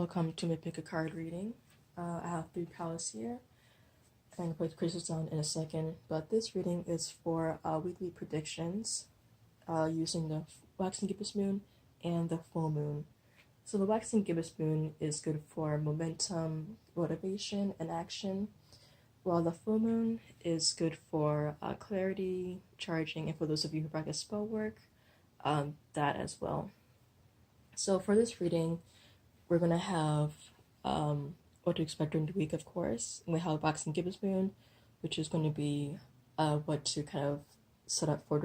Welcome to my pick a card reading. I have 3 palettes here. I'm going to put the crystals down in a second, but this reading is for weekly predictions using the waxing gibbous moon and the full moon. So the waxing gibbous moon is good for momentum, motivation, and action, while the full moon is good for clarity, charging, and for those of you who practice spell work, that as well. So for this reading, we're going to have what to expect during the week, of course. And we have waxing gibbous moon, which is going to be what to kind of set up for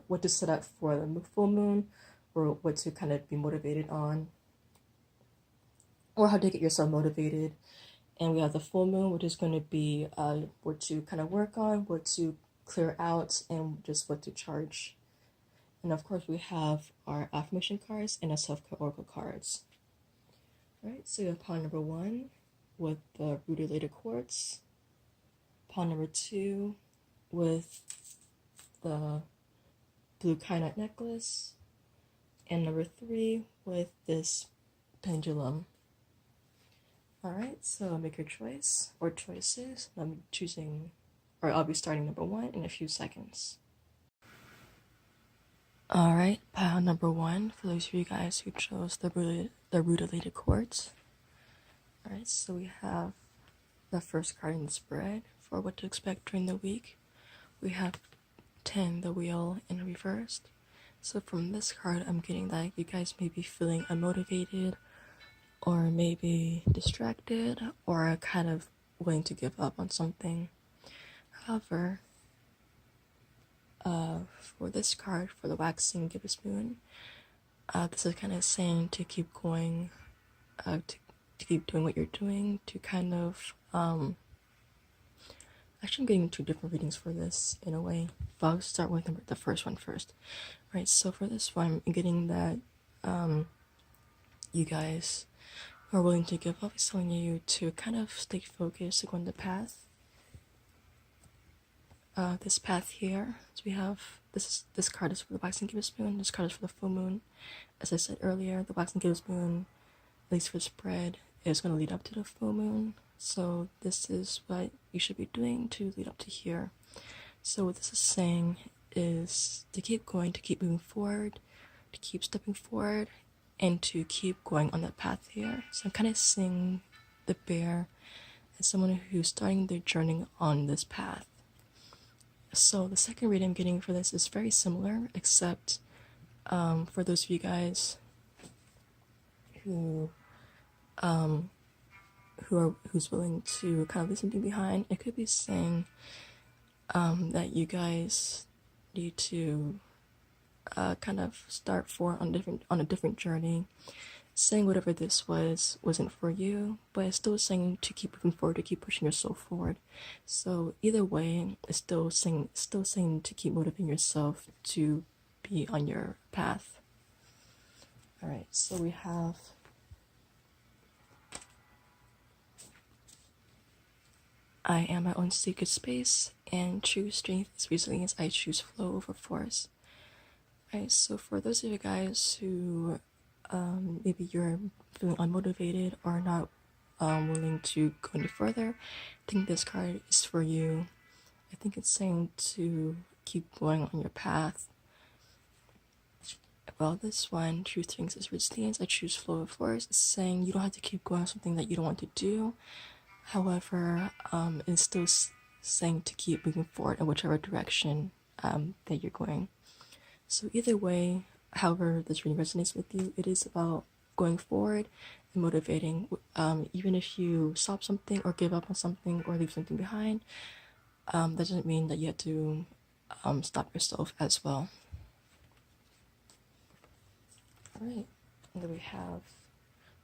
what to set up for the full moon, or what to kind of be motivated on, or how to get yourself motivated. And we have the full moon, which is going to be what to kind of work on, what to clear out, and just what to charge. And of course, we have our affirmation cards and our self-care oracle cards. All right, so you have pile number 1 with the ruby-related quartz, pile number 2 with the blue kyanite necklace, and number 3 with this pendulum. All right, so make your choice or choices. I'm choosing, or I'll be starting number 1 in a few seconds. All right, pile number 1 for those of you guys who chose the rutilated quartz. All right, so we have the first card in the spread for what to expect during the week. We have 10, the wheel in reversed. So from this card, I'm getting that you guys may be feeling unmotivated, or maybe distracted, or kind of willing to give up on something. However, for this card, for the waxing gibbous moon, this is kind of saying to keep going, to keep doing what you're doing, to kind of, actually I'm getting 2 different readings for this in a way, but I'll start with the first one first. Right, so for this one, I'm getting that you guys who are willing to give up is telling you to kind of stay focused, to go on the path. This path here, so we have this card is for the waxing gibbous moon, this card is for the full moon. As I said earlier, the waxing gibbous moon, at least for spread, is going to lead up to the full moon. So this is what you should be doing to lead up to here. So what this is saying is to keep going, to keep moving forward, to keep stepping forward, and to keep going on that path here. So I'm kind of seeing the bear as someone who's starting their journey on this path. So the second reading I'm getting for this is very similar, except for those of you guys who's willing to kind of leave something behind, it could be saying that you guys need to kind of start on a different journey, saying whatever this wasn't for you, but it's still saying to keep moving forward, to keep pushing yourself forward. So either way, it's still saying to keep motivating yourself to be on your path. All right, so we have I am my own sacred space, and choose strength is resilience. I choose flow over force. All right, so for those of you guys who maybe you're feeling unmotivated or not willing to go any further, I think this card is for you. I think it's saying to keep going on your path. Well, this one, true things is resilience. I choose flow of force. It's saying you don't have to keep going on something that you don't want to do. However, it's still saying to keep moving forward in whichever direction that you're going. So either way, however this really resonates with you, it is about going forward and motivating. Even if you stop something or give up on something or leave something behind, that doesn't mean that you have to stop yourself as well. All right, and then we have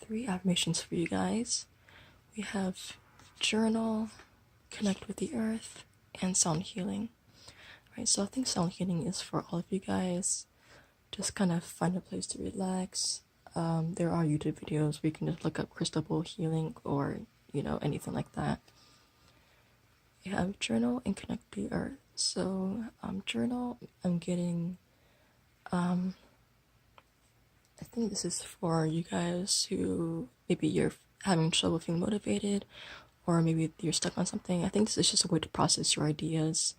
3 affirmations for you guys. We have journal, connect with the earth, and sound healing. Right, so I think sound healing is for all of you guys. Just kind of find a place to relax. There are YouTube videos where you can just look up crystal bowl healing or anything like that. You have journal and connect to the earth. So journal, I'm getting I think this is for you guys who maybe you're having trouble feeling motivated, or maybe you're stuck on something. I think this is just a way to process your ideas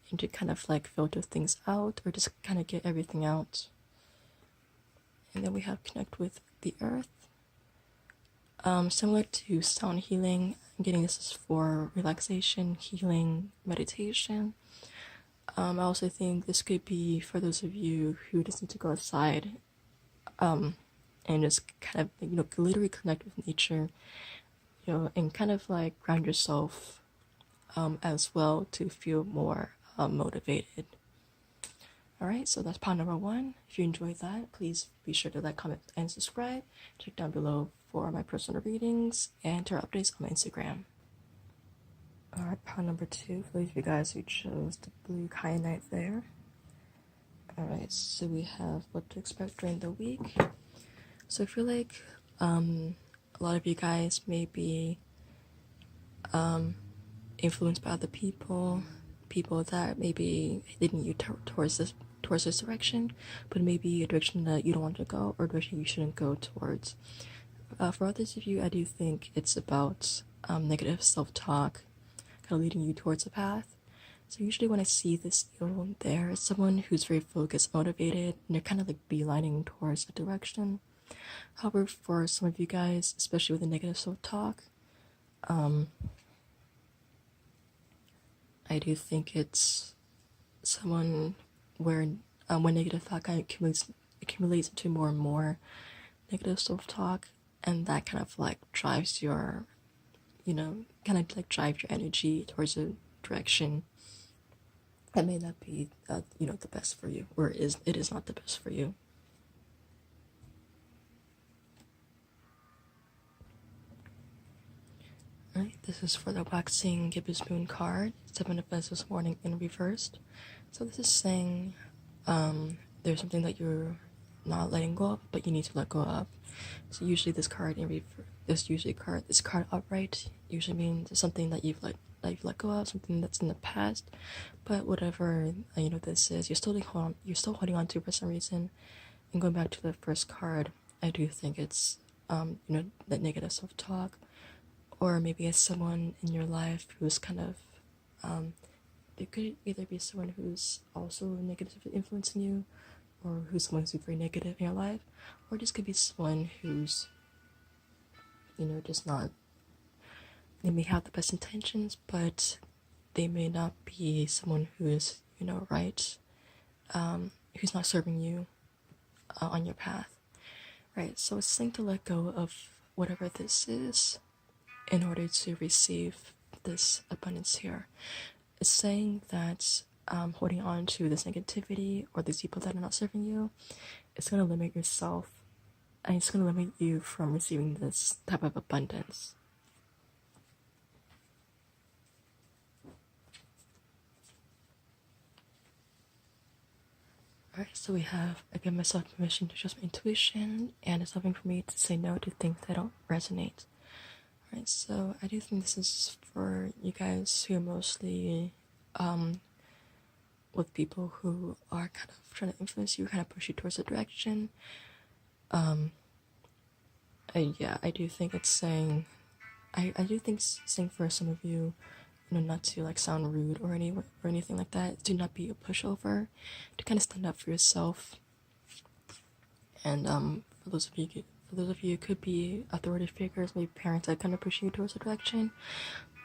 and to kind of like filter things out, or just kind of get everything out. And then we have connect with the earth. Similar to sound healing, I'm getting this is for relaxation, healing, meditation. I also think this could be for those of you who just need to go outside and just kind of, literally connect with nature, and kind of like ground yourself as well to feel more motivated. Alright, so that's part number 1. If you enjoyed that, please be sure to like, comment, and subscribe. Check down below for my personal readings and to updates on my Instagram. Alright, part number 2, for those of you guys who chose the blue kyanite there. Alright, so we have what to expect during the week. So I feel like a lot of you guys may be influenced by other people that maybe leading you towards this direction, but maybe a direction that you don't want to go, or a direction you shouldn't go towards. For others of you, I do think it's about negative self-talk, kind of leading you towards a path. So usually when I see this eel there, it's someone who's very focused, motivated, and they're kind of like beelining towards a direction. However, for some of you guys, especially with the negative self-talk, I do think it's someone where when negative thought kind of accumulates into more and more negative self-talk, and that kind of like drives your, drive your energy towards a direction that may not be, the best for you, or it is not the best for you. Alright, this is for the waxing Gibbous Moon card, 7 of Vessels this morning in reversed. So this is saying there's something that you're not letting go of, but you need to let go of. So usually this card this card upright usually means something that you've let go of, something that's in the past. But whatever this is, you're still holding on to for some reason. And going back to the first card, I do think it's that negative self-talk, or maybe it's someone in your life who's kind of it could either be someone who's also negatively influencing you, or who's someone who's very negative in your life, or just could be someone who's just not, they may have the best intentions, but they may not be someone who is right, who's not serving you on your path, right? So it's saying to let go of whatever this is in order to receive this abundance here. It's saying that holding on to this negativity or these people that are not serving you, it's going to limit yourself, and it's going to limit you from receiving this type of abundance. Alright, so we have, I give myself permission to trust my intuition, and it's helping for me to say no to things that don't resonate. Alright, so I do think this is for you guys who are mostly with people who are kind of trying to influence you, kind of push you towards a direction. Yeah, I do think it's saying, I do think saying for some of you, not to like sound rude or anything like that, to not be a pushover, to kind of stand up for yourself. And for those of you, it could be authority figures, maybe parents that kind of push you towards a direction.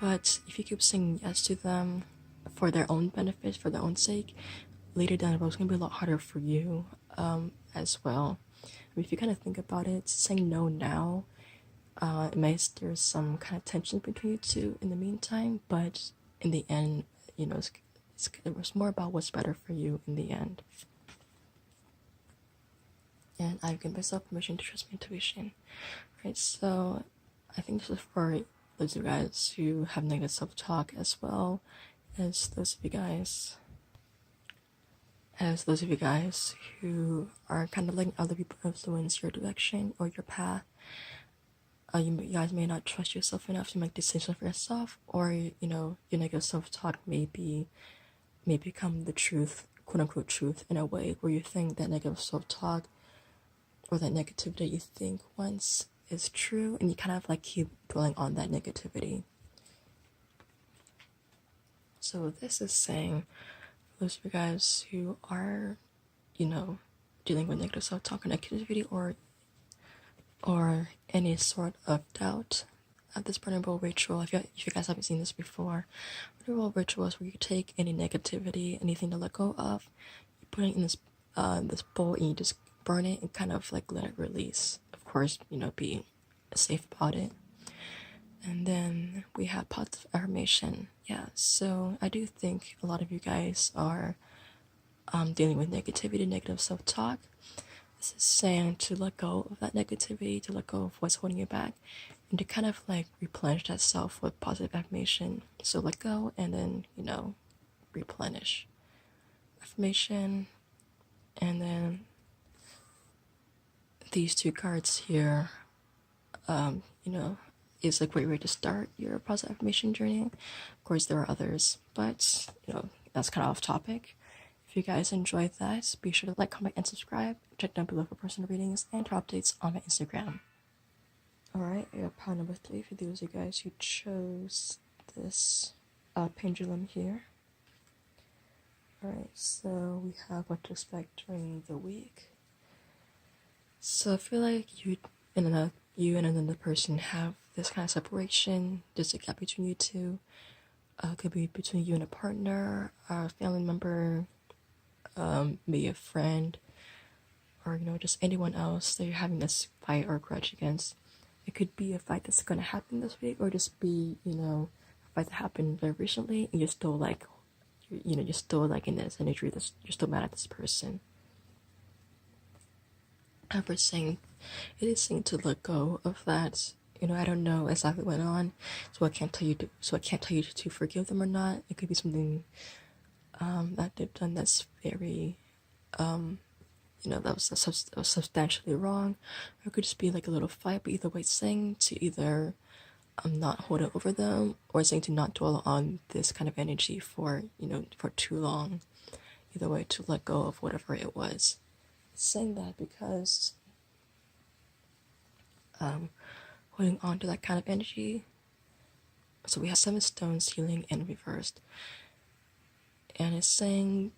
But if you keep saying yes to them for their own benefit, for their own sake, later down the road, it's going to be a lot harder for you as well. I mean, if you kind of think about it, saying no now, it may stir some kind of tension between you two in the meantime, but in the end, it was more about what's better for you in the end. And I've given myself permission to trust my intuition. Right, so I think this is for those of you guys who have negative self-talk, as well as those of you guys who are kind of letting other people influence your direction or your path. You guys may not trust yourself enough to make decisions for yourself, or your negative self-talk may become the truth, quote unquote truth, in a way where you think that negative self-talk or that negativity you think once is true, and you kind of like keep dwelling on that negativity. So this is saying, those of you guys who are, dealing with negative self-talk or negativity, or any sort of doubt, at this vulnerable ritual, if you guys haven't seen this before, vulnerable ritual is where you take any negativity, anything to let go of, you put it in this bowl, and you just burn it and kind of like let it release. Of course, be safe about it. And then we have positive affirmation. Yeah, so I do think a lot of you guys are dealing with negativity, negative self-talk. This is saying to let go of that negativity, to let go of what's holding you back, and to kind of like replenish that self with positive affirmation. So let go and then, replenish. Affirmation, and then these two cards here, is a great way to start your positive affirmation journey. Of course, there are others, but, that's kind of off topic. If you guys enjoyed that, be sure to like, comment, and subscribe. Check down below for personal readings and for updates on my Instagram. Alright, I got pile number 3 for those of you guys who chose this pendulum here. Alright, so we have what to expect during the week. So I feel like you and another person have this kind of separation. There's a gap between you two. It could be between you and a partner, a family member, maybe a friend, or just anyone else that you're having this fight or grudge against. It could be a fight that's going to happen this week, or just be a fight that happened very recently, and you're still like, you're still like in this energy. You're still mad at this person. However, it is saying to let go of that. I don't know exactly what went on, so I can't tell you to forgive them or not. It could be something that they've done that's very, that was substantially wrong. Or it could just be like a little fight, but either way, it's saying to either not hold it over them, or saying to not dwell on this kind of energy for too long. Either way, to let go of whatever it was. It's saying that because holding on to that kind of energy. So we have 7 stones, healing and reversed. And it's saying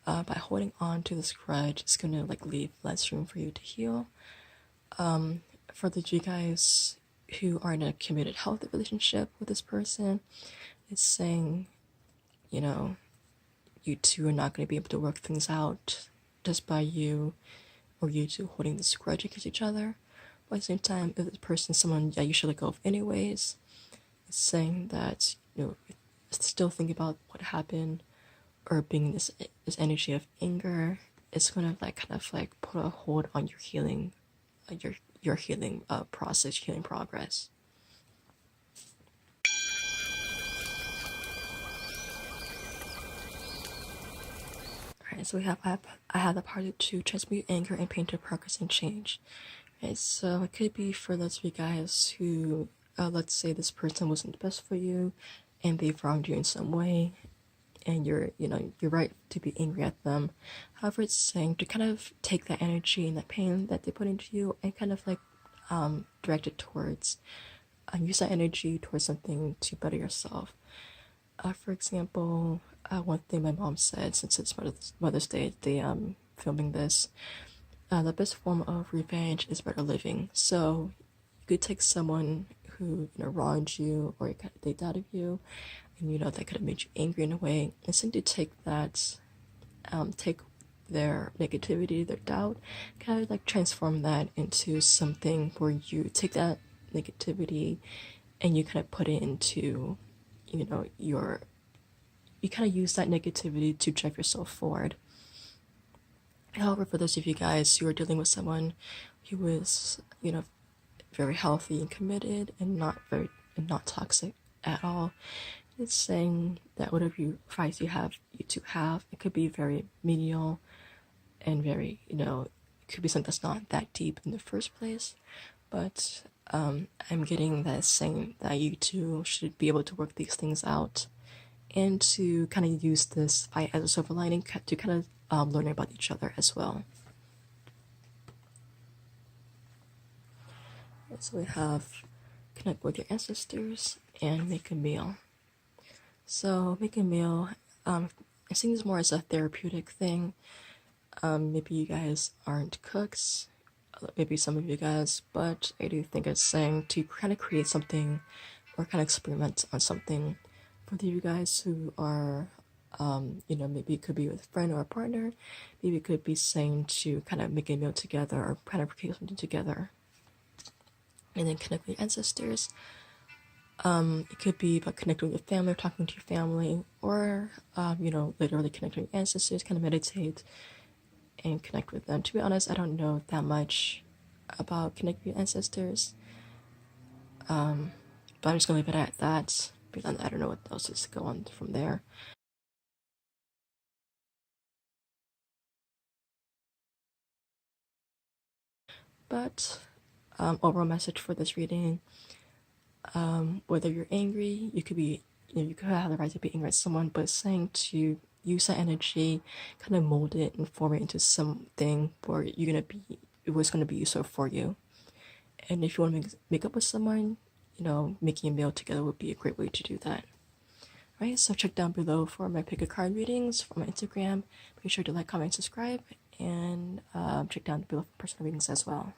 by holding on to this grudge, it's going to like leave less room for you to heal. For the you guys who are in a committed, healthy relationship with this person, it's saying, you two are not going to be able to work things out just by you two holding this grudge against each other. But at the same time, if this person is someone that you should let go of anyways, it's saying that, still thinking about what happened, or being this energy of anger, it's gonna kind of put a hold on your healing, your healing process, healing progress. Alright, so I have the power to transmute anger and pain to progress and change. Right, so it could be for those of you guys who, let's say this person wasn't the best for you, and they've wronged you in some way, and you're right to be angry at them. However, it's saying to kind of take that energy and that pain that they put into you and kind of direct it towards, use that energy towards something to better yourself. For example, one thing my mom said, since it's Mother's Day, they filming this, the best form of revenge is better living. So you could take someone who wronged you, or they doubted you, and that could have made you angry in a way, and simply take that, take their negativity, their doubt, kind of transform that into something where you take that negativity and you kind of put it into, you kind of use that negativity to drive yourself forward. However, for those of you guys who are dealing with someone who is, very healthy and committed and not toxic at all, it's saying that whatever fights you two have, it could be very menial and very, it could be something that's not that deep in the first place. But I'm getting that saying that you two should be able to work these things out, and to kind of use this fight as a silver lining to kind of learn about each other as well. So we have connect with your ancestors and make a meal. So make a meal, I see this more as a therapeutic thing. Maybe you guys aren't cooks, maybe some of you guys, but I do think it's saying to kind of create something or kind of experiment on something for you guys who are, maybe it could be with a friend or a partner. Maybe it could be saying to kind of make a meal together or kind of create something together. And then connect with your ancestors. It could be about connecting with your family, or talking to your family, or, literally connecting with your ancestors, kind of meditate and connect with them. To be honest, I don't know that much about connecting with your ancestors. But I'm just gonna leave it at that because I don't know what else is going on from there. But overall message for this reading: whether you're angry, you could have the right to be angry at someone, but it's saying to use that energy, kind of mold it and form it into something where it was gonna be useful for you. And if you want to make up with someone, making a meal together would be a great way to do that. Right, so check down below for my pick a card readings for my Instagram. Be sure to like, comment, subscribe, and check down below for personal readings as well.